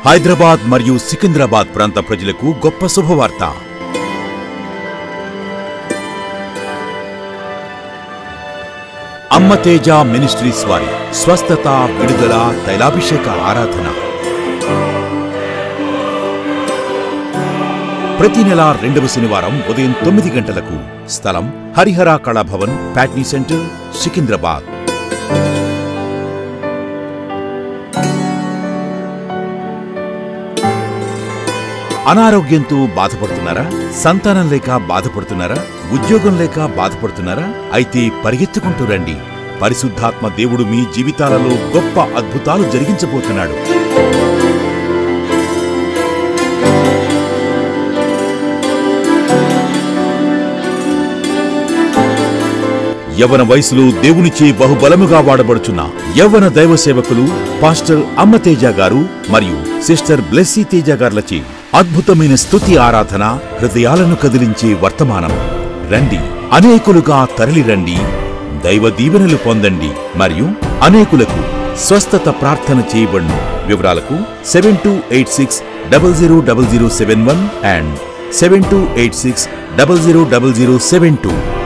హైదరాబాద్ మరియు సికింద్రాబాద్ ప్రాంత ప్రజలకు గొప్ప శుభవార్త. అమ్మ తేజ మినిస్ట్రీస్ వారి స్వస్థత, విడుదల, తైలాభిషేక ఆరాధన ప్రతి నెల 2వ శనివారం ఉదయం 9 గంటలకు. స్థలం హరిహర కళాభవన్, ప్యాట్నీ సెంటర్, సికింద్రాబాద్. అనారోగ్యంతో బాధపడుతున్నారా? సంతానం లేక బాధపడుతున్నారా? ఉద్యోగం లేక బాధపడుతున్నారా? అయితే పరిగెత్తుకుంటూ రండి. పరిశుద్ధాత్మ దేవుడు మీ జీవితాలలో గొప్ప అద్భుతాలు జరిగించబోతున్నాడు. యవ్వన వయసులో దేవునిచే బహుబలముగా వాడబడుచున్న యవ్వన దైవ సేవకులు పాస్టర్ అమ్మ తేజ గారు మరియు సిస్టర్ బ్లెస్సీ తేజ గార్లచే అద్భుతమైన స్తుతి ఆరాధన, హృదయాలను కదిలించే వర్తమానం. రండి, అనేకులుగా తరలిరండి, దైవ దీవెనలు పొందండి మరియు అనేకులకు స్వస్థత ప్రార్థన చేయబడును. వివరాలకు 7286000071 and 7286000072.